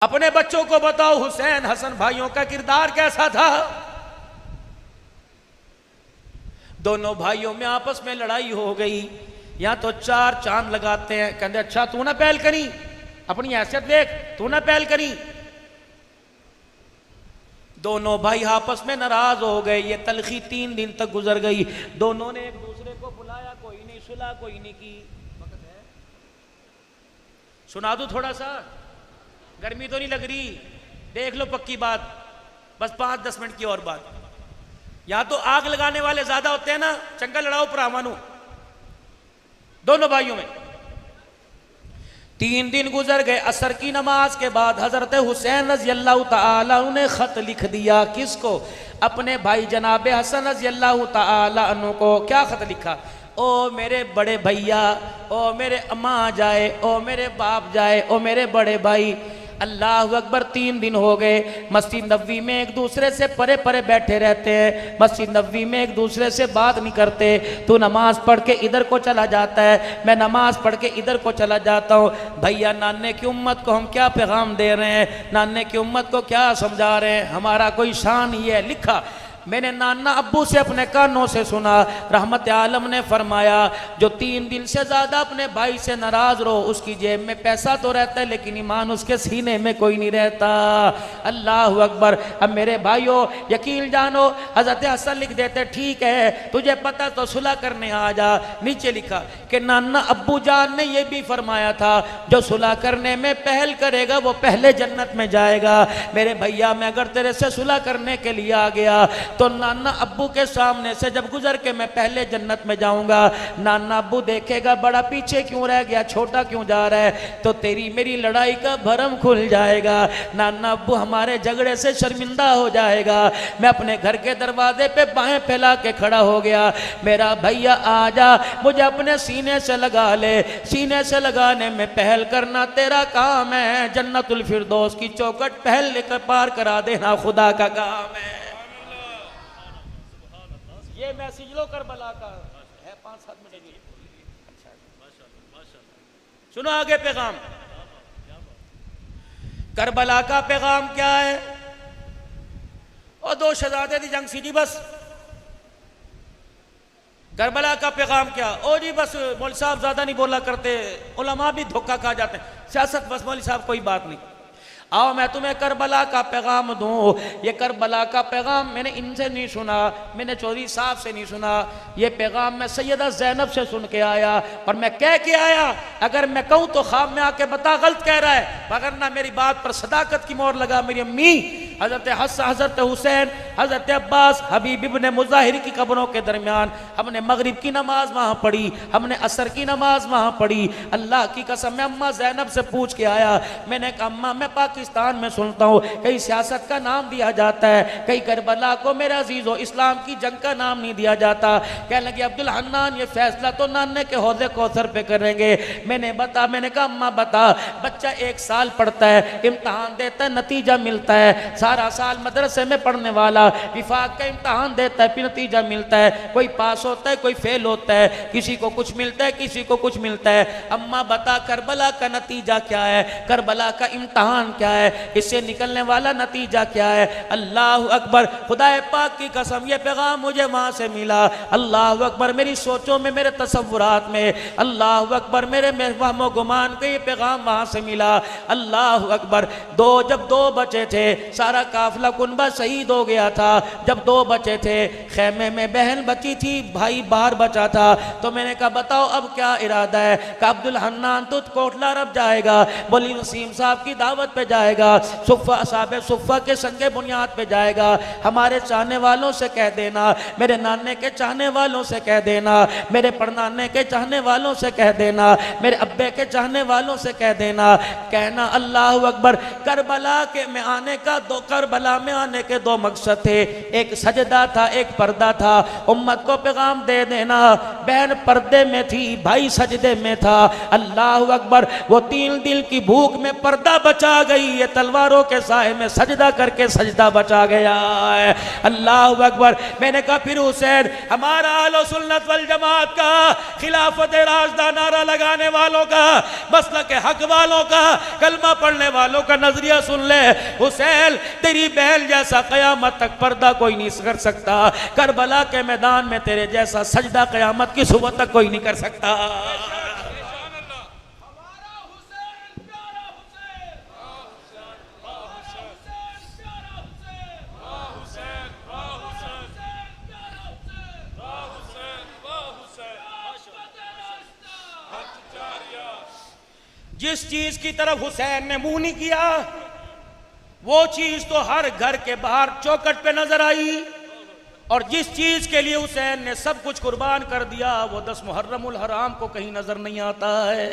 अपने बच्चों को बताओ हुसैन हसन भाइयों का किरदार कैसा था। दोनों भाइयों में आपस में लड़ाई हो गई, या तो चार चांद लगाते हैं, कहते अच्छा तू ना पहल करी, अपनी हैसियत देख, तू ना पहल करी। दोनों भाई आपस में नाराज हो गए। ये तलखी 3 दिन तक गुजर गई। दोनों ने एक दूसरे को बुलाया, कोई नहीं सुलह, कोई नहीं की। सुना दूं थोड़ा सा, गर्मी तो नहीं लग रही, देख लो पक्की बात, बस 5-10 मिनट की और बात। या तो आग लगाने वाले ज्यादा होते हैं ना, चंगा लड़ाओ प्रामाणु दोनों भाइयों में। 3 दिन गुजर गए। असर की नमाज के बाद हजरत हुसैन रज़ी अल्लाह तआला ने खत लिख दिया। किसको? अपने भाई जनाबे हसन रज़ी अल्लाह तआला अन्हु को। क्या खत लिखा? ओ मेरे बड़े भैया, ओ मेरे अम्मा जाए, ओ मेरे बाप जाए, ओ मेरे बड़े भाई, अल्लाह अकबर 3 दिन हो गए मस्जिद नबवी में एक दूसरे से परे परे बैठे रहते हैं, मस्जिद नबवी में एक दूसरे से बात नहीं करते। तू नमाज पढ़ के इधर को चला जाता है, मैं नमाज पढ़ के इधर को चला जाता हूँ। भैया नाने की उम्मत को हम क्या पैगाम दे रहे हैं, नाने की उम्मत को क्या समझा रहे हैं, हमारा कोई शान ही है। लिखा मैंने नाना अब्बू से अपने कानों से सुना, रहमत आलम ने फरमाया जो 3 दिन से ज़्यादा अपने भाई से नाराज़ रहो, उसकी जेब में पैसा तो रहता है लेकिन ईमान उसके सीने में कोई नहीं रहता। अल्लाह अकबर। अब मेरे भाइयों यकीन जानो, हज़रत हसन लिख देते ठीक है तुझे पता तो सुलह करने आ जा। नीचे लिखा कि नाना अब्बू जान ने यह भी फरमाया था जो सुलह करने में पहल करेगा वो पहले जन्नत में जाएगा। मेरे भैया मैं अगर तेरे से सुलह करने के लिए आ गया तो नाना अब्बू के सामने से जब गुजर के मैं पहले जन्नत में जाऊंगा, नाना अब्बू देखेगा बड़ा पीछे क्यों रह गया, छोटा क्यों जा रहा है, तो तेरी मेरी लड़ाई का भरम खुल जाएगा। नाना अब्बू हमारे झगड़े से शर्मिंदा हो जाएगा। मैं अपने घर के दरवाजे पे बाहें फैला के खड़ा हो गया, मेरा भैया आजा मुझे अपने सीने से लगा ले, सीने से लगाने में पहल करना तेरा काम है, जन्नतुल फिरदौस की चौखट पहल लेकर पार करा देना खुदा का काम है। ये मैसेज लो करबला का है, 5-7 मिनट की। अच्छा सुनो आगे पैगाम। करबला का पैगाम क्या है? और 2 शहजादे दी जंग सीधी बस। करबला का पैगाम क्या? ओ जी बस मौलवी साहब ज्यादा नहीं बोला करते, उलमा भी धोखा खा जाते हैं, सियासत बस मौलवी साहब कोई बात नहीं। आओ मैं तुम्हें करबला का पैगाम दूं। ये करबला का पैगाम मैंने इनसे नहीं सुना, मैंने चौधरी साहब से नहीं सुना, ये पैगाम मैं सैयदा ज़ैनब से सुन के आया। और मैं कह के आया, अगर मैं कहूँ तो ख्वाब में आके बता गलत कह रहा है, मगर ना मेरी बात पर सदाकत की मोहर लगा। मेरी अम्मी हजरत हसन, हजरत हुसैन, हजरत अब्बास, हबीब इब्ने मुज़ाहिर की कब्रों के दरमियान हमने मगरिब की नमाज वहाँ पढ़ी, हमने असर की नमाज वहाँ पढ़ी। अल्लाह की कसम मैं अम्मा ज़ैनब से पूछ के आया, मैंने कहा अम्मा मैं पाकिस्तान में सुनता हूँ कहीं सियासत का नाम दिया जाता है, कहीं करबला को मेरे अजीज़ों इस्लाम की जंग का नाम नहीं दिया जाता। कहने लगे अब्दुल हन्नान ये फैसला तो नाने के हौज़े कौसर पे करेंगे। मैंने कहा अम्मा बता, बच्चा 1 साल पढ़ता है, इम्तहान देता है, नतीजा मिलता है, सारा साल मदरसे में पढ़ने वाला विफाक का इम्तहान देता है, फिर नतीजा मिलता है, कोई पास होता है कोई फेल होता है, किसी को कुछ मिलता है किसी को कुछ मिलता है। अम्मा बता करबला का नतीजा क्या है, करबला का इम्तहान क्या है, इससे निकलने वाला नतीजा क्या है। अल्लाह अकबर। खुदा पाक की कसम ये पैगाम मुझे वहां से मिला। अल्लाह अकबर। मेरी सोचों में, मेरे तसव्वुरात में, अल्लाह अकबर, मेरे वहमो गुमान को ये पैगाम वहां से मिला। अल्लाह अकबर। जब 2 बचे थे, सारा काफिला कुनबा शहीद हो गया था। जब 2 बचे थे, खेमे में बहन बची थी, भाई बाहर बचा था, तो मैंने कहा बताओ अब क्या इरादा है। कहा अब्दुल हन्नान तो कोटला रब जाएगा, बोली नसीम साहब की दावत पे जाएगा, सुफ़ा साहब सुफ़ा के संगे बुनियाद पे जाएगा। हमारे चाहने वालों से कह देना, मेरे नाने के चाहने वालों से कह देना, मेरे परनाने के चाहने वालों से कह देना, मेरे अब्बे के चाहने वालों से कह देना, कहना अल्लाह अकबर करबला के में आने का करबला में आने के दो मकसद थे, एक सजदा था, एक पर्दा था। उम्मत को पैगाम दे देना, बहन पर्दे में थी, भाई सजदे में था। अल्लाह अकबर, वो 3 दिन की भूख में पर्दा बचा गई, ये तलवारों के साए में सजदा करके सजदा बचा गया है। अल्लाह अकबर। मैंने कहा फिर हुसैन हमारा अहले सुन्नत वल जमात का, खिलाफत राशिदा नारा लगाने वालों का, मसलक हक वालों का, कलमा पढ़ने वालों का नजरिया सुन ले। हुसैन तेरी बहन जैसा कयामत तक पर्दा कोई नहीं कर सकता, करबला के मैदान में तेरे जैसा सजदा कयामत की सुबह तक कोई नहीं कर सकता। जिस चीज की तरफ हुसैन ने मुंह नहीं किया, वो चीज तो हर घर के बाहर चौखट पे नजर आई। और जिस चीज के लिए हुसैन ने सब कुछ कुर्बान कर दिया, वो 10 मुहर्रमुल हराम को कहीं नजर नहीं आता है।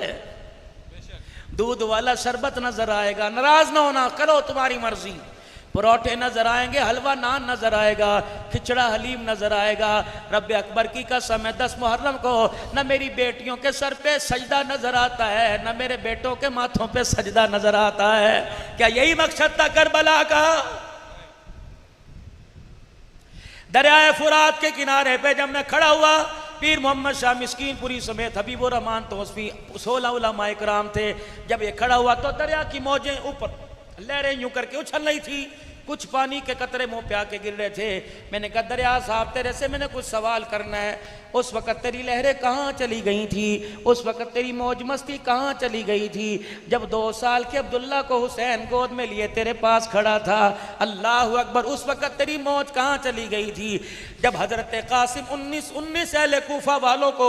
दूध वाला शरबत नजर आएगा, नाराज ना होना, करो तुम्हारी मर्जी। परोठे नजर आएंगे, हलवा नान नजर आएगा, खिचड़ा हलीम नजर आएगा। रब अकबर की कसम है, 10 मुहर्रम को न मेरी बेटियों के सर पे सजदा नजर आता है, न मेरे बेटों के माथों पे सजदा नजर आता है। क्या यही मकसद था करबला का? दरियाए फुरात के किनारे पे जब मैं खड़ा हुआ, पीर मोहम्मद शाह मिस्कीनपुरी समेत हबीबुर रहमान तौसीफी 16 उलमा इकराम थे। जब ये खड़ा हुआ तो दरिया की मौजें ऊपर लहरें यूं करके उछल रही थी, कुछ पानी के कतरे मुंह पे आके गिर रहे थे। मैंने कहा दरिया साहब तेरे से मैंने कुछ सवाल करना है, उस वक़्त तेरी लहरें कहाँ चली गई थी, उस वक़्त तेरी मौज मस्ती कहाँ चली गई थी, जब 2 साल के अब्दुल्ला को हुसैन गोद में लिए तेरे पास खड़ा था। अल्लाह अकबर, उस वक़्त तेरी मौज कहाँ चली गई थी, जब हजरत कासिम 19 अहले कूफा वालों को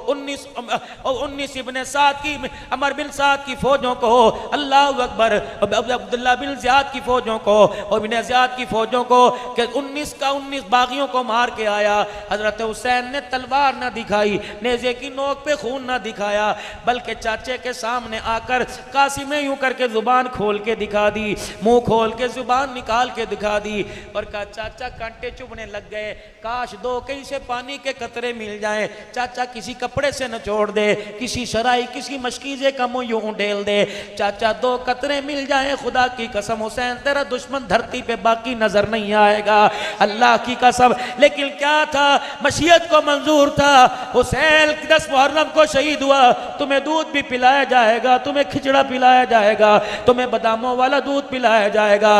19 इब्ने साद की, अमर बिन साद की फौजों को, अल्लाह अकबर, अब्दुल्ला बिन ज़ियाद की फौजों को और बिन ज़ियाद की फौजों को, कि 19 बागियों को मार के आया। हजरत हुसैन ने तलवार ना दिखाई, नेज़े की नोक पे खून ना दिखाया, बल्कि चाचे के सामने आकर कासिम ने यूं करके जुबान खोल के दिखा दी, मुंह खोल के जुबान निकाल के दिखा दी और कहा चाचा कांटे चुभने लग गए, काश 2 कहीं से पानी के कतरे मिल जाए, चाचा किसी कपड़े से नचोड़ दे, किसी शराई किसी मशकीजे का मुंह यूं उंडेल दे, चाचा 2 कतरे मिल जाए, खुदा की कसम हुसैन तेरा दुश्मन धरती पे बाकी नजर नहीं आएगा, अल्लाह की कसम। लेकिन क्या था, मशीयत को मंजूर था, हुसैन 10 मुहर्रम को शहीद हुआ, तुम्हें दूध भी पिलाया जाएगा, तुम्हें खिचड़ा पिलाया जाएगा, तुम्हें बादामों वाला दूध पिलाया जाएगा।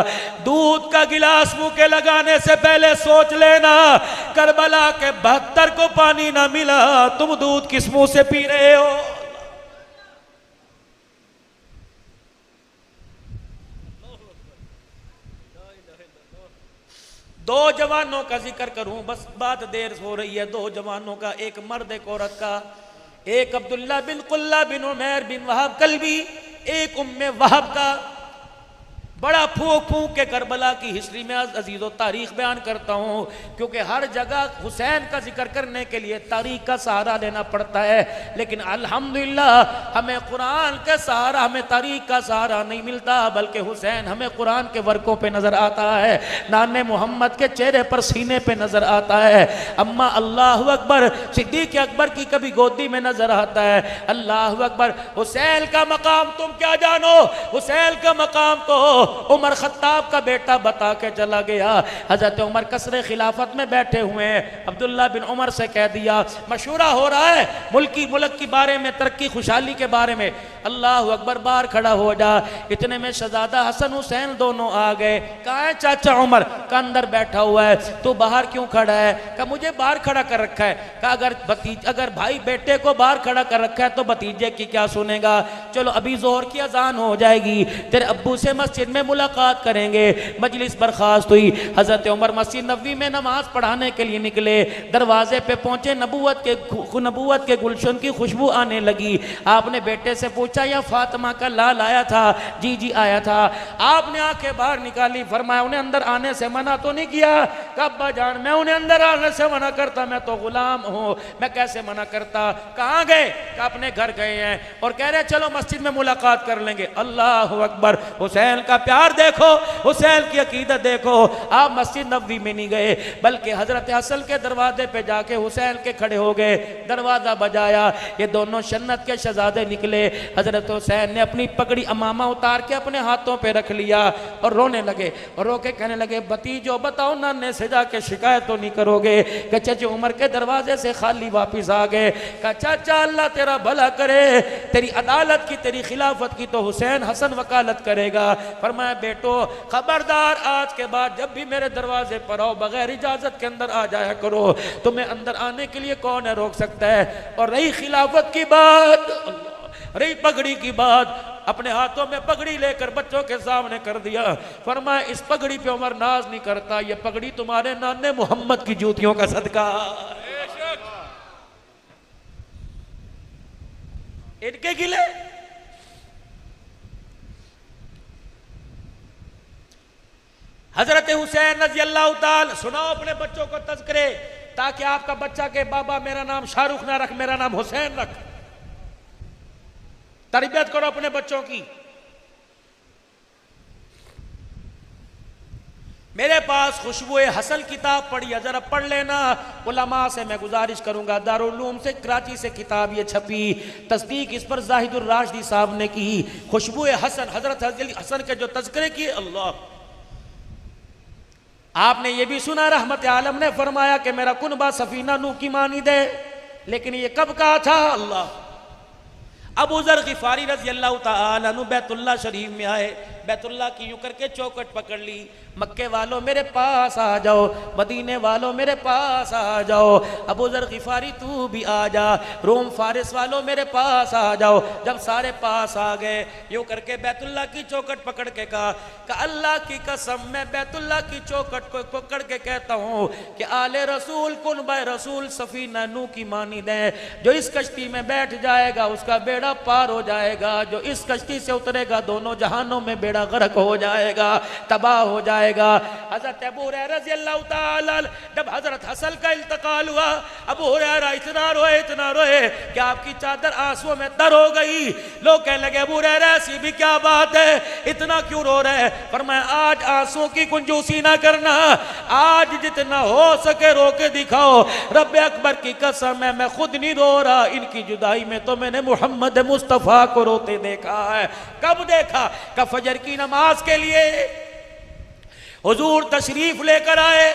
दूध का गिलास मुंह के लगाने से पहले सोच लेना, करबला के 72 को पानी ना मिला, तुम दूध किस मुंह से पी रहे हो? दो जवानों का जिक्र करूं, बस बात देर हो रही है। 2 जवानों का, एक मर्द एक औरत का, एक अब्दुल्ला बिन कुल्ला बिन उमैर बिन वहाब कल्बी, एक उम्मे वहाब का। बड़ा फूक फूक के करबला की हिस्ट्री में अजीज़ों तारीख बयान करता हूँ, क्योंकि हर जगह हुसैन का जिक्र करने के लिए तारीख का सहारा लेना पड़ता है, लेकिन अल्हम्दुलिल्लाह हमें कुरान के सहारा, हमें तारीख का सहारा नहीं मिलता, बल्कि हुसैन हमें कुरान के वर्कों पे नज़र आता है, नाने मोहम्मद के चेहरे पर सीने पे नज़र आता है, अम्मा अल्लाह अकबर सिद्दीक़ अकबर की कभी गोदी में नज़र आता है। अल्लाह अकबर। हुसैन का मकाम तुम क्या जानो, हुसैन का मकाम तो उमर खत्ताब का बेटा बता के चला गया। हजरत उमर कसरे खिलाफत में बैठे हुए हैं, अब्दुल्ला बिन उमर से कह दिया, मशूरा हो रहा है मुल्क के बारे में, तरक्की खुशहाली के बारे में, अल्लाह अकबर बाहर खड़ा हो जा। इतने में शहजादा हसन हुसैन दोनों आ गए। कहा है चाचा उमर? का अंदर बैठा हुआ है। तो बाहर क्यों खड़ा है? का मुझे बाहर खड़ा कर रखा है। का अगर भाई बेटे को बाहर खड़ा कर रखा है तो भतीजे की क्या सुनेगा। चलो अभी जोहर की अजान हो जाएगी, तेरे अब्बू से मस्जिद में मुलाकात करेंगे। मजलिस बर्खास्त हुई। हजरत उमर मस्जिद नबवी में नमाज पढ़ाने के लिए निकले। दरवाजे पे पहुंचे, नबूवत के गुलशन की खुशबू आने लगी। आपने बेटे से पूछा, या फातिमा का लाल आया था? जी जी आया था। आपने आंखें बाहर निकाली, फरमाया उन्हें अंदर आने से मना तो नहीं किया? अब्बा जान मैं उन्हें अंदर आने से मना करता, मैं तो गुलाम हूँ, मैं कैसे मना करता। कहाँ गए? अपने घर गए हैं और कह रहे चलो मस्जिद में मुलाकात कर लेंगे। अल्लाह अकबर। हुसैन का प्यार देखो, हुसैन की अकीदत देखो। आप मस्जिद नबवी में नहीं गए बल्कि हजरत हसन के दरवाजे पे जाके हुसैन के खड़े हो गए, दरवाजा बजाया, ये दोनों जन्नत के शहजादे निकले। हजरत हुसैन ने अपनी पगड़ी अमामा उतार के अपने हाथों पे रख लिया और रोने लगे, और रो के कहने लगे, भतीजो बताओ नाने से जाके शिकायत तो नहीं करोगे कि चाचा उमर के दरवाजे से खाली वापिस आ गए? कहा चाचा अल्लाह तेरा भला करे, तेरी अदालत की तेरी खिलाफत की तो हुसैन हसन वकालत करेगा। फरमाया बेटो खबरदार, आज के बाद जब भी मेरे दरवाजे पर आओ बगैर इजाजत के अंदर आ जाया करो, तुम्हें अंदर आने के लिए कौन है रोक सकता है? और रही खिलाफत की बात, रही पगड़ी की बात, अपने हाथों में पगड़ी लेकर बच्चों के सामने कर दिया। फरमाया इस पगड़ी पे उमर नाज नहीं करता, ये पगड़ी तुम्हारे नाने मोहम्मद की जूतियों का सदका, इनके गिले। हजरत हुसैन रज़ी अल्लाह ताला, सुनाओ अपने बच्चों को तज़किरे, ताकि आपका बच्चा के बाबा मेरा नाम शाहरुख ना रख, मेरा नाम हुसैन रख। तरबियत करो अपने बच्चों की। मेरे पास खुशबुए हसन किताब पड़ी है, जरा पढ़ लेना। उलमा से मैं गुजारिश करूंगा, दारुल उलूम से कराची से किताब ये छपी, तस्दीक इस पर जाहिदुर राशिदी साहब ने की। खुशबुए हसन, हजरत हसन के जो तज़किरे किए, अल्लाह। आपने ये भी सुना रहमत आलम ने फरमाया कि मेरा कुनबा सफीना नूह की मानी दे, लेकिन ये कब कहा था? अल्लाह। अबू ज़र ग़िफ़ारी रज़ी अल्लाह तआला अन्हु बैतुल्लाह शरीफ में आए, बैतुल्लाह की यूं करके चौखट पकड़ ली, मक्के वालों मेरे पास आ जाओ, मदीने वालों मेरे पास आ जाओ, अबू ज़र ग़िफ़ारी तू भी आ जा, रोम फारिस वालों मेरे पास आ जाओ। जब सारे पास आ गए, यूं करके बैतुल्लाह की चौखट पकड़ के कहा कि अल्लाह की कसम मैं बैतुल्लाह की चौखट को पकड़ के कहता हूँ कि आले रसूल कुनबा रसूल सफीना नूह की मानी दें, जो इस कश्ती में बैठ जाएगा उसका बेड़ा पार हो जाएगा, जो इस कश्ती से उतरेगा दोनों जहानों में बेड़ा गर्क हो जाएगा, तबाह हो जाएगा। हजरत अबू हुरैरा रज़ी अल्लाह ताला, जब हजरत हसन का इंतकाल हुआ, अबू हुरैरा इतना रोए कि आपकी चादर आंसुओं में तर हो गई। लोग कहने लगे अबू हुरैरा ऐसी भी क्या बात है, इतना क्यों रो रहे हैं? फरमाया आज आंसुओं की कुंजूसी ना करना, आज जितना हो सके रो के दिखाओ। रब अकबर की कसम है मैं खुद नहीं रो रहा, इनकी जुदाई में तो मैंने मोहम्मद मुस्तफ़ा को रोते देखा है। कब देखा? का फजर की नमाज के लिए हुजूर तशरीफ लेकर आए,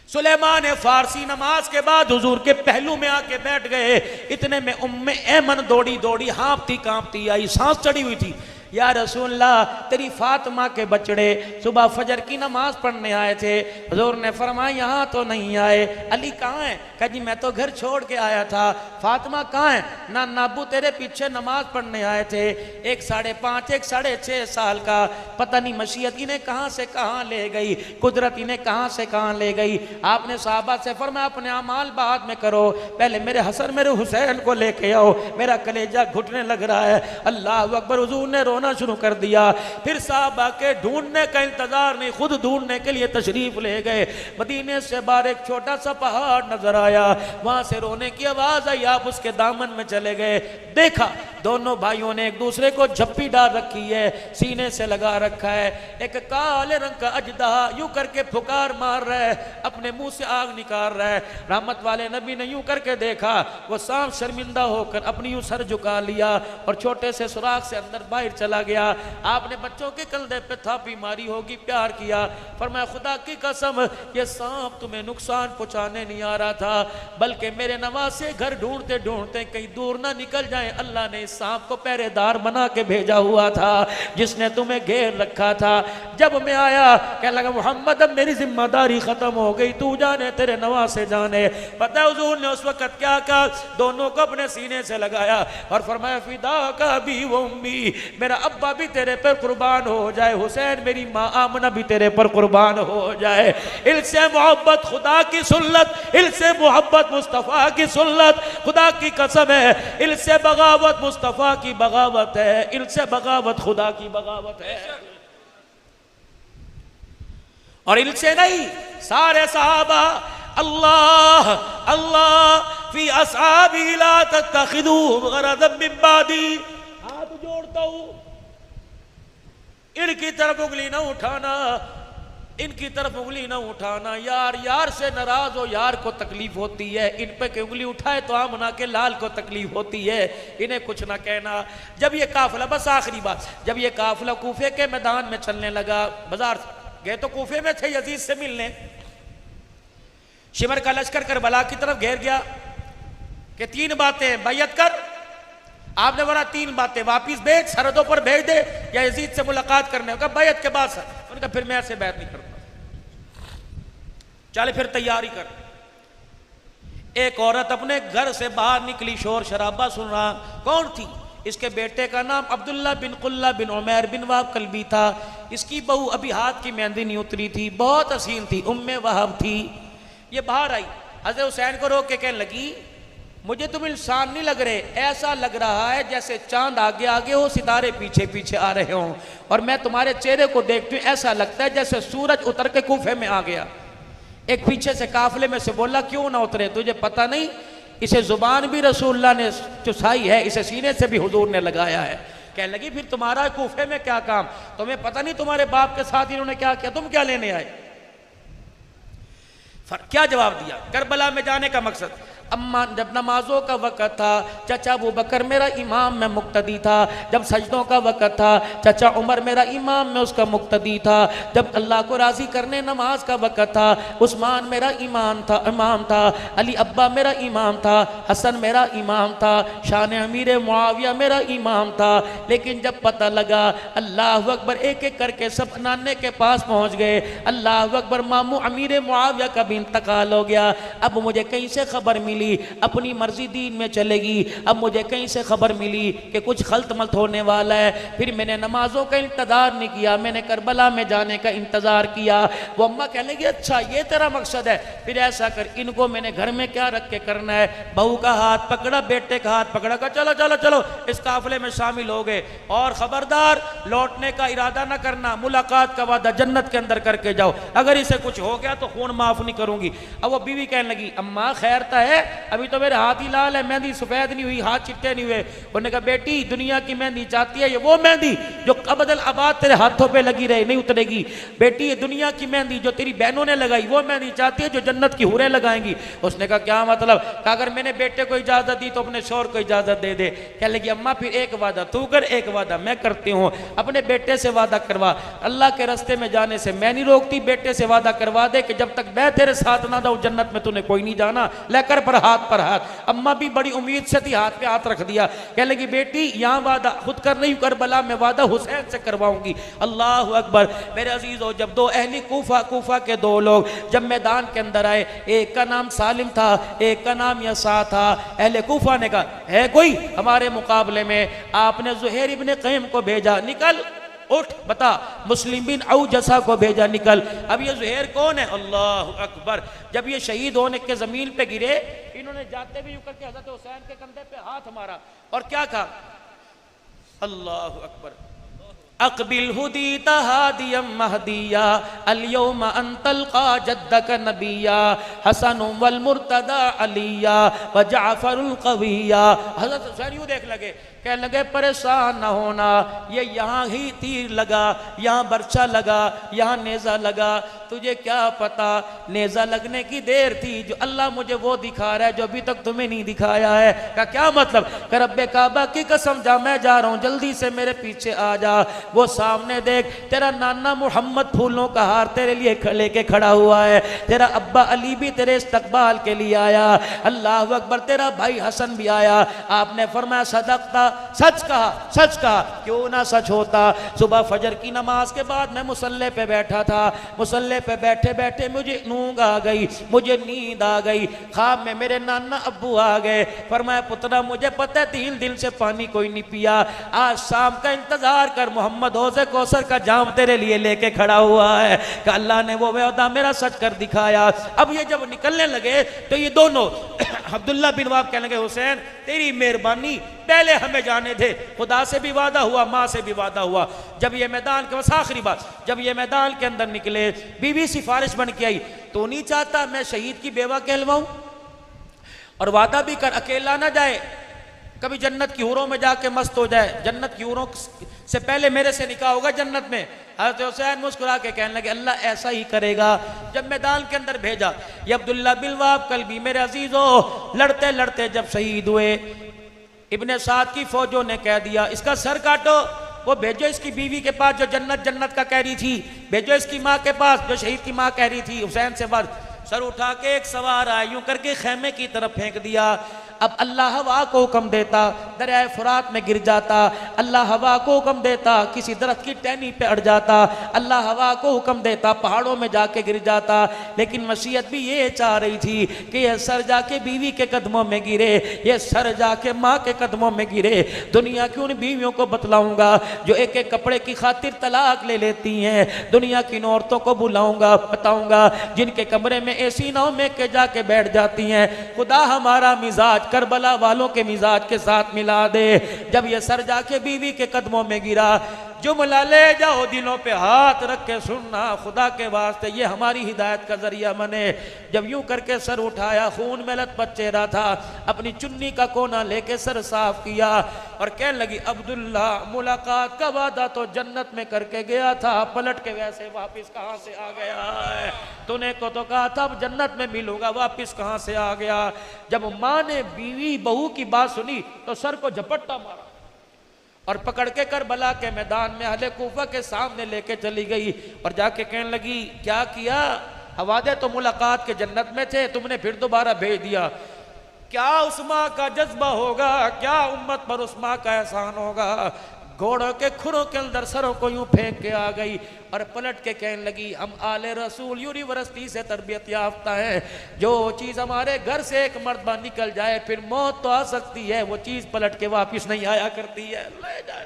सुलेमान फारसी नमाज के बाद हुजूर के पहलू में आके बैठ गए। इतने में उम्मे ऐमन दौड़ी दौड़ी हाँफती कांपती आई, सांस चढ़ी हुई थी। या रसूलल्लाह तेरी फातिमा के बचड़े सुबह फजर की नमाज पढ़ने आए थे, हुजूर ने फरमाया यहाँ तो नहीं आए। अली कहाँ है? कहा जी मैं तो घर छोड़ के आया था। फातिमा कहाँ है? ना नाबू तेरे पीछे नमाज पढ़ने आए थे। एक 5.5 एक 6.5 साल का, पता नहीं मशीयत इन्हें कहाँ से कहाँ ले गई, कुदरत इन्हें कहाँ से कहाँ ले गई। आपने साहबा से फरमाया अपने अमाल बाद में करो, पहले मेरे हसन मेरे हुसैन को लेके आओ, मेरा कलेजा घुटने लग रहा है। अल्लाह अकबर। हुजूर ने रोना शुरू कर दिया। फिर साहबा के ढूंढने का इंतजार नहीं, खुद ढूंढने के लिए तशरीफ ले गए। मदीने से बाहर एक छोटा सा पहाड़ नजर आया, वहां से रोने की आवाज आई। आप उसके दामन में चले गए, देखा दोनों भाइयों ने एक दूसरे को झप्पी डाल रखी है, सीने से लगा रखा है। एक काले रंग का अजदा यूं करके फुकार मार रहा है, अपने मुंह से आग निकाल रहा है। रहमत वाले नबी ने यूं करके देखा, वो सांप शर्मिंदा होकर अपनी यूं सर झुका लिया और छोटे से सुराख से अंदर बाहर चला गया। आपने बच्चों के कंधे पे थापी मारी होगी, प्यार किया। फरमाया खुदा की कसम ये सांप तुम्हें नुकसान पहुंचाने नहीं आ रहा था, बल्कि मेरे नवासे घर ढूंढते ढूंढते कहीं दूर ना निकल जाए, अल्लाह ने सांप को पहरेदार बना के भेजा हुआ था, जिसने तुम्हें घेर रखा था। जब मैं आया कहने लगा मोहम्मद अब मेरी जिम्मेदारी खत्म हो गई, तू जाने तेरे नवासे जाने। पता है हुजूर ने उस वक्त क्या कहा? दोनों को अपने सीने से लगाया और फरमाया फिदा का भी वो उम्मी, मेरा अब्बा भी तेरे पर कुर्बान हो जाए, हुसैन मेरी माँ आमना भी तेरे पर कुर्बान हो जाए। इनसे मोहब्बत खुदा की सुन्नत, इनसे मोहब्बत मुस्तफ़ा की सुन्नत, खुदा की कसम है इनसे बगावत मुस्तफ़ा की बगावत है, इनसे बगावत खुदा की बगावत है। और इनसे नहीं, सारे सहाबा अल्लाह अल्लाह फी असहाबी ला तत्तखिदू गरदम मिन बादी। हाथ जोड़ता हूं, इनकी तरफ उंगली ना उठाना, इनकी तरफ उंगली ना उठाना। यार यार से नाराज हो, यार को तकलीफ होती है, इन पे के उंगली उठाए तो आमना के लाल को तकलीफ होती है, इन्हें कुछ ना कहना। जब ये काफिला, बस आखिरी बात, जब ये काफिला कूफे के मैदान में चलने लगा, बाजार गए तो कूफे में थे यजीद से मिलने, शिमर का लश्कर करबला की तरफ घेर गया कि 3 बातें बैयत कर। आपने बोला 3 बातें वापिस भेज, सरहदों पर भेज दे या यजीद से मुलाकात करने होगा बैयत के बाद। सर उनका फिर मैं ऐसे बैत नहीं करता, चल फिर तैयारी कर। एक औरत अपने घर से बाहर निकली, शोर शराबा सुन रहा। कौन थी? इसके बेटे का नाम अब्दुल्ला बिन कुल्ला बिन उमैर बिन वहाब कल्बी था। इसकी बहू अभी हाथ की मेहंदी नहीं उतरी थी, बहुत हसीन थी, उम्मे वहाब थी। ये बाहर आई, हज़रत हुसैन को रोक के कहने लगी, मुझे तुम इंसान नहीं लग रहे, ऐसा लग रहा है जैसे चांद आगे आगे हो, सितारे पीछे पीछे आ रहे हों, और मैं तुम्हारे चेहरे को देखती हूँ ऐसा लगता है जैसे सूरज उतर के कूफे में आ गया। एक पीछे से काफिले में से बोला, क्यों ना उतरे, तुझे पता नहीं इसे जुबान भी रसूलुल्लाह ने चुसाई है, इसे सीने से भी हुजूर ने लगाया है। कहने लगी, फिर तुम्हारा कूफे में क्या काम, तुम्हें पता नहीं तुम्हारे बाप के साथ इन्होंने क्या किया, तुम क्या लेने आए? क्या जवाब दिया? करबला में जाने का मकसद, अम्मा जब नमाजों का वक़्त था चचा अबू बकर मेरा इमाम में मुक्तदी था, जब सजदों का वक़्त था चचा उमर मेरा इमाम में उसका मुक्तदी था, जब अल्लाह को राज़ी करने नमाज का वक़्त था उस्मान मेरा इमाम था, अली अब्बा मेरा इमाम था, हसन मेरा इमाम था, शान अमीर मुआविया मेरा इमाम था। लेकिन जब पता लगा अल्लाह अकबर, एक एक करके सब नाने के पास पहुँच गए, अल्लाह अकबर, मामू अमीर मुआविया का भी इंतकाल हो गया। अब मुझे कहीं से खबर मिली अपनी मर्जी दीन में चलेगी, अब मुझे कहीं से खबर मिली कि कुछ खल्त मल्त होने वाला है। फिर मैंने नमाजों का इंतजार नहीं किया, मैंने करबला में जाने का इंतजार किया। वो अम्मा कहने लगी, अच्छा ये तेरा मकसद है, फिर ऐसा कर, इनको मैंने घर में क्या रख के करना है। बहू का हाथ पकड़ा, बेटे का हाथ पकड़ा, कहा चलो चलो चलो इस काफिले में शामिल हो गए, और खबरदार लौटने का इरादा ना करना, मुलाकात का वादा जन्नत के अंदर करके जाओ, अगर इसे कुछ हो गया तो खून माफ नहीं करूंगी। अब वो बीवी कहने लगी, अम्मा खैर तो है, अभी तो मेरे हाथ ही लाल है, मेहंदी सफेद नहीं हुई, हाथ चिट्टे नहीं हुए। उन्होंने कहा, बेटी दुनिया की मेहंदी चाहती है, ये वो मेहंदी जो अबदल आबाद तेरे हाथों पे लगी रहे, नहीं उतरेगी। बेटी ये दुनिया की मेहंदी जो तेरी बहनों ने लगाई, वो मेहंदी चाहती है जो जन्नत की हुरें लगाएंगी। उसने कहा, क्या मतलब? कहा, अगर मैंने बेटे को इजाजत दी तो अपने शौहर को इजाजत दे दे। कहने लगी, अम्मा फिर एक वादा तू कर, एक वादा मैं करती हूँ, अपने बेटे से वादा करवा, अल्लाह के रास्ते में जाने से मैं नहीं रोकती, बेटे से वादा करवा दे कि जब तक मैं तेरे साथ ना जाऊं जन्नत में तूने कोई नहीं जाना। लेकर पर हाथ। अम्मा भी बड़ी उम्मीद से थी, हाथ पे हाथ रख दिया। कहने लगी, बेटी यहाँ वादा खुद कर रही हूँ, करबला में वादा हुसैन से करवाऊंगी। अल्लाह अकबर। मेरे अजीज हो, जब दो अहली कूफा के 2 लोग जब मैदान के अंदर आए, एक का नाम सालिम था, एक का नाम यसा था। अहले कूफा ने कहा, है कोई हमारे मुकाबले में? आपने ज़ुहैर इब्न क़य्यम को भेजा, निकल उठ बता। मुस्लिम बिन औजसा को भेजा, निकल। अब ये ज़ुहैर कौन है? अल्लाह अकबर। जब ये शहीद होने के ज़मीन पे गिरे, इन्होंने जाते भी यूं करके हज़रत हुसैन के कंधे पे हाथ मारा और क्या कहा? अल्लाह अकबर। अकबिल हुदीता हादियम महदिया अल-यौम अंतलका जद्दक नबिया हसन वल मुर्तदा अलिया व जाफरुल कविया। हज़रत हुसैन यूं देख लगे, कहने लगे, परेशान ना होना, ये यहाँ ही तीर लगा, यहाँ बर्छा लगा, यहाँ नेज़ा लगा, तुझे क्या पता नेज़ा लगने की देर थी, जो अल्लाह मुझे वो दिखा रहा है जो अभी तक तुम्हें नहीं दिखाया है। का क्या मतलब? कर रब्बे काबा की कसम, जा मैं जा रहा हूँ, जल्दी से मेरे पीछे आ जा। वो सामने देख, तेरा नाना मोहम्मद फूलों का हार तेरे लिए लेके खड़ा हुआ है, तेरा अब्बा अली भी तेरे इस्तकबाल के लिए आया, अल्लाह अकबर, तेरा भाई हसन भी आया। आपने फरमाया, सदकता, सच कहा। क्यों ना सच होता? सुबह फजर की नमाज के बाद मैं मुसल्ले पे बैठा था, मुसल्ले पे बैठे बैठे मुझे नींद आ गई, मुझे नींद आ गई। ख्वाब में मेरे नाना अब्बू आ गए, फरमाया, पुत्रा मुझे पता है 3 दिन से पानी कोई नहीं पिया, आज शाम का इंतजार कर, मोहम्मद हौज़े कौसर का जाम तेरे लिए लेके खड़ा हुआ है। कि अल्लाह ने वो वादा मेरा सच कर दिखाया। अब ये जब निकलने लगे तो ये दोनों अब्दुल्ला बिन वहाब कहने लगे, हुसैन तेरी मेहरबानी, पहले हमें जाने दे, खुदा से भी वादा हुआ, माँ से भी वादा हुआ। जब ये मैदान के, बस आखिरी बात, जब ये मैदान के अंदर निकले, बीवी सिफारिश बन के आई, तो नहीं चाहता मैं शहीद की बेवा कहलवाऊं और वादा भी कर, अकेला ना जाए, कभी जन्नत की हूरों में जाके मस्त हो जाए, जन्नत की हूरों से पहले मेरे से निकाह होगा जन्नत में। हज़रत हुसैन मुस्कुरा के कहने लगे अल्लाह ऐसा ही करेगा। जब मैदान के अंदर भेजा, ये अब्दुल्ला बिन वहाब कल्बी मेरे अजीजों लड़ते लड़ते जब शहीद हुए, इब्ने साद की फौजों ने कह दिया इसका सर काटो, वो भेजो इसकी बीवी के पास जो जन्नत जन्नत का कह रही थी, भेजो इसकी माँ के पास जो शहीद की माँ कह रही थी हुसैन से बात। सर उठा के एक सवार आया, यूं करके खेमे की तरफ फेंक दिया। अब अल्लाह हवा को हुक्म देता दरियाए फुरात में गिर जाता, अल्लाह हवा को हुक्म देता किसी दरख्त की टहनी पे अड़ जाता, अल्लाह हवा को हुक्म देता पहाड़ों में जाके गिर जाता। लेकिन वसीयत भी ये चाह रही थी कि ये सर जाके बीवी के कदमों में गिरे, ये सर जाके माँ के कदमों में गिरे। दुनिया की उन बीवियों को बतलाऊंगा जो एक एक कपड़े की खातिर तलाक ले लेती हैं, दुनिया की औरतों को बुलाऊंगा बताऊंगा जिनके कमरे में एसी नाव में के जाके बैठ जाती हैं। खुदा हमारा मिजाज करबला वालों के मिजाज के साथ मिला दे। जब ये सर जाके बीवी के कदमों में गिरा, जुमला ले जाओ दिलों पे हाथ रख के सुनना, खुदा के वास्ते ये हमारी हिदायत का जरिया बने। जब यूं करके सर उठाया, खून में लथपथ चेहरा था, अपनी चुन्नी का कोना लेके सर साफ किया और कहने लगी अब्दुल्ला मुलाकात का वादा तो जन्नत में करके गया था, पलट के वैसे वापिस कहाँ से आ गया है? तूने को तो कहा था अब जन्नत में मिलूंगा, वापिस कहाँ से आ गया? जब माँ ने बीवी बहू की बात सुनी तो सर को झपट्टा मारा और पकड़ के करबला के मैदान में अहले कूफा के सामने लेके चली गई और जाके कहने लगी क्या किया? हवादे तो मुलाकात के जन्नत में थे, तुमने फिर दोबारा भेज दिया। क्या उस माँ का जज्बा होगा, क्या उम्मत पर उस माँ का एहसान होगा? घोड़ों के खुरों के अंदर सरों को यूं फेंक के आ गई और पलट के कहने लगी हम आले रसूल यूनिवर्सिटी से तरबियत याफ्ता है, जो चीज़ हमारे घर से एक मर्तबा निकल जाए फिर मौत तो आ सकती है, वो चीज़ पलट के वापस नहीं आया करती है। ले जाए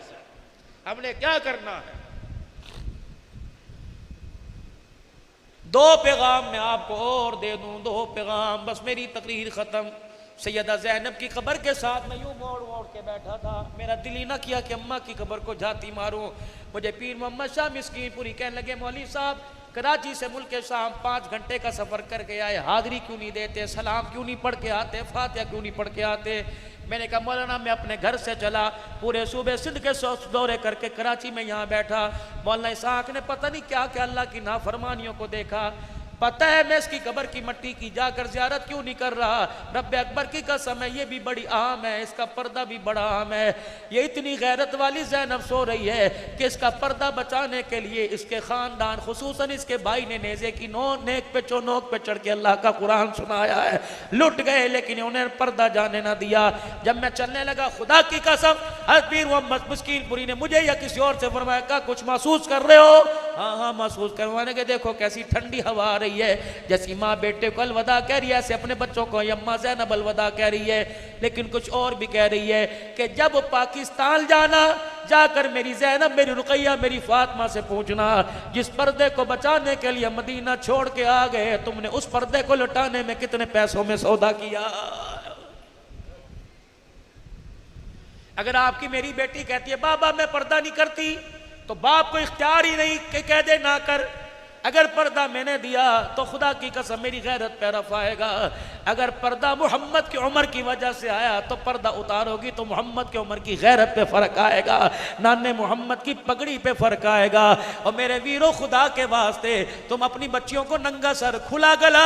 हमने क्या करना है? दो पैगाम मैं आपको और दे दूं, दो पैगाम बस, मेरी तकरीर खत्म। सैयदा ज़ैनब की कब्र के साथ मैं यूं मोड़ मोड़ के बैठा था, मेरा दिल ही ना किया कि अम्मा की कब्र को जाती मारूं। मुझे पीर मोहम्मद शाह मिस्कीनपुरी कहने लगे मौलवी साहब कराची से मुल्क शाम 5 घंटे का सफ़र करके आए, हाज़री क्यों नहीं देते, सलाम क्यों नहीं पढ़ के आते, फातिहा क्यों नहीं पढ़ के आते? मैंने कहा मौलाना मैं अपने घर से चला, पूरे सूबे सिंध के दौरे करके कराची में यहाँ बैठा, मौलाना इसाक ने पता नहीं क्या क्या अल्लाह की नाफरमानियों को देखा। पता है मैं इसकी कब्र की मट्टी की जाकर ज़ियारत क्यों नहीं कर रहा? रब्बे अकबर की कसम है ये भी बड़ी अहम है, इसका पर्दा भी बड़ा अहम है। ये इतनी गैरत वाली ज़ैनब सो रही है कि इसका पर्दा बचाने के लिए इसके ख़ानदान खुसूसन इसके भाई ने नेज़े की नेक पे चौनोक पे चढ़ के अल्लाह का कुरान सुनाया है। लुट गए लेकिन उन्हें पर्दा जाने ना दिया। जब मैं चलने लगा खुदा की कसम हज़रत पीर मोहम्मद मिस्कीनपुरी ने मुझे या किसी और से फरमाया का कुछ महसूस कर रहे हो? हाँ हाँ महसूस करवाने के, देखो कैसी ठंडी हवा आ रही है, जैसी माँ बेटे को अलविदा कह रही है ऐसे अपने बच्चों को अम्मा ज़ैनब अलविदा कह रही है। लेकिन कुछ और भी कह रही है कि जब पाकिस्तान जाना जाकर मेरी ज़ैनब मेरी रुकैया मेरी फातिमा से पूछना जिस पर्दे को बचाने के लिए मदीना छोड़ के आ गए तुमने उस पर्दे को लुटाने में कितने पैसों में सौदा किया। अगर आपकी मेरी बेटी कहती है बाबा मैं पर्दा नहीं करती तो बाप को इख्तियार ही नहीं कि कह दे ना कर। अगर पर्दा मैंने दिया तो खुदा की कसम मेरी गैरत पे रफ़ आएगा। अगर पर्दा मोहम्मद की उम्र की वजह से आया तो पर्दा उतारोगी तो मोहम्मद की उम्र की गैरत पे फ़र्क आएगा, नाने मोहम्मद की पगड़ी पे फ़र्क आएगा। और मेरे वीरों खुदा के वास्ते तुम अपनी बच्चियों को नंगा सर खुला गला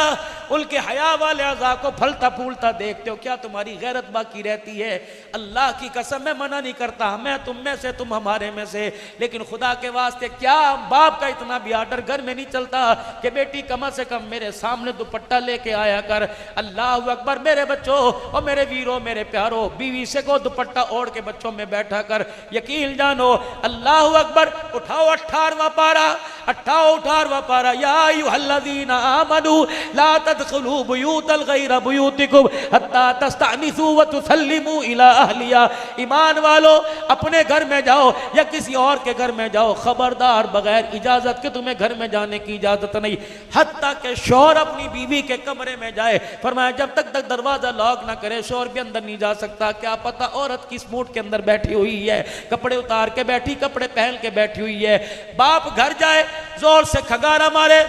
उनके हया वाले अज़ा को फलता फूलता देखते हो, क्या तुम्हारी गैरत बाकी रहती है? अल्लाह की कसम मैं मना नहीं करता, मैं तुम में से तुम हमारे में से, लेकिन खुदा के वास्ते क्या बाप का इतना भी आर्डर घर में नहीं चलता कि बेटी कम से कम मेरे सामने दुपट्टा लेके आया कर। अल्लाह अकबर मेरे बच्चों और मेरे वीरों मेरे प्यारों, बीवी से को दुपट्टा ओढ़ के बच्चों में बैठा कर। यकीन जानो अल्लाह अकबर। उठाओ 18वां पारा, 18वां पारा। या अय्युहल्लज़ीना आमनू ला तदखुलू बुयूतल गैरा बुयूतिकुम हत्ता तस्तअनिसू व तुसल्लिमू इला अहलिया। ईमान वालो अपने घर में जाओ या किसी और के घर में जाओ, खबरदार बगैर इजाजत के तुम्हें घर में जाने की इजाजत नहीं। हत्ता के शौहर अपनी बीवी के कमरे में जाए, फरमाया जब तक दरवाजा लॉक ना करे शौहर भी अंदर नहीं जा सकता। क्या पता औरत किस मूड के अंदर बैठी हुई है, कपड़े उतार के बैठी, कपड़े पहन के बैठी हुई है। बाप घर जाए जोर से खगारा मारे,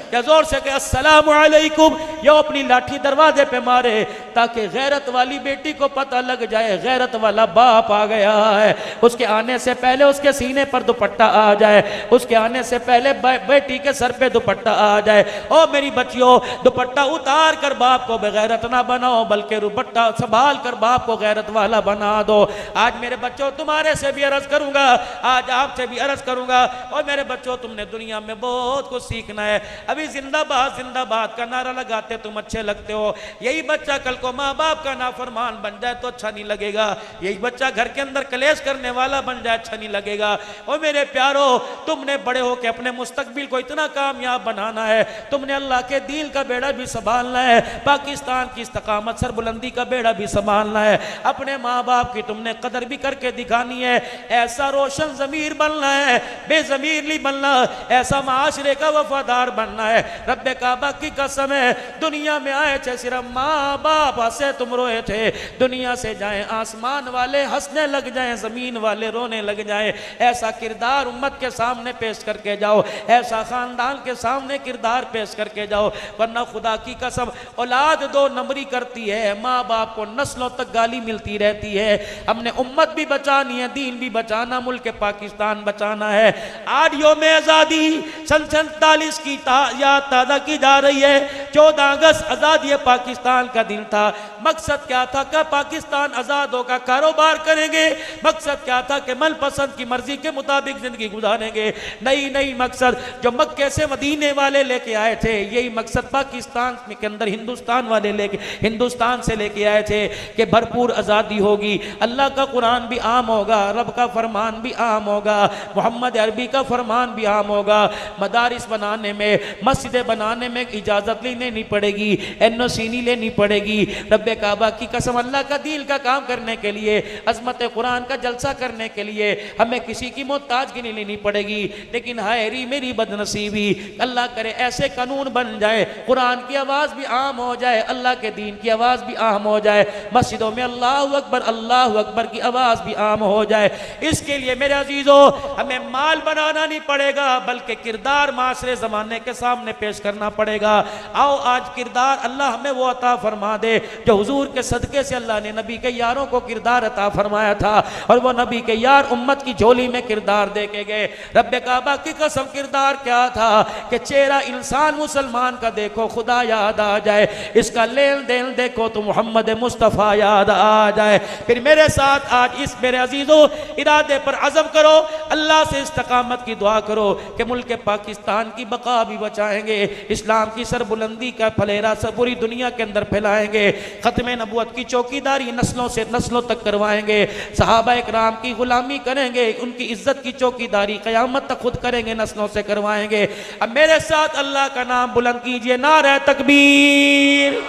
या जोर से कहे अस्सलामु अलैकुम, या अपनी लाठी दरवाजे पे मारे ताकि गैरत वाली बेटी को पता लग जाए गैरत वाला बाप आ गया है। उसके आने से पहले उसके सीने पर दुपट्टा आ जाए, उसके आने से पहले बेटी के सर पे दुपट्टा आ जाए। ओ मेरी बच्चियों, दुपट्टा उतार कर बाप को बेगैरत ना बनाओ, बल्कि दुपट्टा संभाल कर बाप को गैरत वाला बना दो। आज मेरे बच्चों तुम्हारे से भी अर्ज करूंगा, आज आपसे भी अर्ज करूंगा, और मेरे बच्चों तुमने दुनिया में बहुत कुछ सीखना है। अभी जिंदाबाद जिंदाबाद का नारा लगाते तुम अच्छे लगते हो, यही बच्चा कल को माँ बाप का नाफरमान बन जाए तो अच्छा नहीं लगेगा। यही बच्चा घर के अंदर कलेश करने वाला बन जाए अच्छा नहीं लगेगा। और मेरे प्यारो, तुमने बड़े हो के अपने मुस्तकबिल को इतना कामयाब बनाना है, तुमने अल्लाह के दीन का बेड़ा भी संभालना है, पाकिस्तान की इस्तकामत सरबुलंदी का बेड़ा भी संभालना है, अपने माँ बाप की तुमने कदर भी करके दिखानी है। ऐसा रोशन ज़मीर बनना है, बेज़मीर नहीं बनना, ऐसा माशरे का वफादार बनना है। रब्बे काबा की कसम है, दुनिया में आए थे सिर्फ माँ बाप हंसे तुम रोए थे, दुनिया से जाए आसमान वाले हंसने लग जाए, जमीन वाले रोने लग जाए। ऐसा किरदार उम्मत के सामने पेश करके जाओ, ऐसा खानदान के सामने किरदार पेश करके जाओ, वरना खुदा की कसम औलाद दो नंबरी करती है, माँ बाप को नस्लों तक गाली मिलती रहती है। हमने उम्मत भी बचानी है, दीन भी बचाना, मुल्क पाकिस्तान बचाना है। आज यौम आज़ादी सन 47 की याद ताज़ा की जा रही है। 14 अगस्त आज़ादी पाकिस्तान का दिन था। मकसद क्या था कि पाकिस्तान आज़ाद होगा, कारोबार करेंगे। मकसद क्या था कि मनपसंद की मर्जी के मुताबिक जिंदगी गुजारेंगे। नई मकसद जो मक्के से मदीने वाले लेके आए थे, यही मकसद पाकिस्तान के अंदर हिंदुस्तान से लेके आए थे कि भरपूर आज़ादी होगी, अल्लाह का कुरान भी आम होगा, रब का फरमान भी आम होगा, मोहम्मद अरबी का फरमान भी आम होगा। मदारिस बनाने में, मस्जिदें बनाने में इजाज़त लेनी नहीं पड़ेगी, NOC नहीं लेनी पड़ेगी। रब्बे काबा की कसम, अल्लाह का दीन का काम करने के लिए, अज़मत कुरान का जलसा करने के लिए हमें किसी की मोहताजगी नहीं लेनी पड़ेगी। लेकिन हाय री मेरी बदनसीबी, अल्लाह करे ऐसे कानून बन जाए, कुरान की आवाज़ भी आम हो जाए, अल्लाह के दीन की आवाज़ भी आम हो जाए, मस्जिदों में अल्लाहु अकबर की आवाज़ भी आम हो जाए। इसके लिए मेरे अजीज़ों, हमें माल बनाना नहीं पड़ेगा, बल्कि किरदार माशरे ज़माने के सामने पेश करना पड़ेगा। आओ आज किरदार अल्लाह हमें वो अता फरमा दे जो हुजूर के सदके से अल्लाह ने नबी के यारों को किरदार अता फरमाया था, और वो नबी के यार उम्मत की झोली में किरदार दे के गए। रब्बे काबा की कसम, किरदार क्या था कि चेहरा इंसान मुसलमान का देखो खुदा याद आ जाए, इसका लेन देन देखो तो मोहम्मद मुस्तफ़ा याद आ जाए। फिर मेरे साथ आज इस मेरे अजीज़ों इरादे पर अज़म करो, अल्लाह से इस्तकामत की दुआ करो कि मुल्क पाकिस्तान की बका भी बचाएंगे, इस्लाम की सरबुलंदी का फलेरा सब पूरी दुनिया के अंदर फैलाएंगे, ख़त्म नबूवत की चौकीदारी नस्लों से नस्लों तक करवाएंगे, सहाबा इकराम की गुलामी करेंगे, उनकी इज्जत की चौकीदारी क़यामत तक खुद करेंगे, नस्लों से करवाएंगे। अब मेरे साथ अल्लाह का नाम बुलंद कीजिए, नारे तकबीर।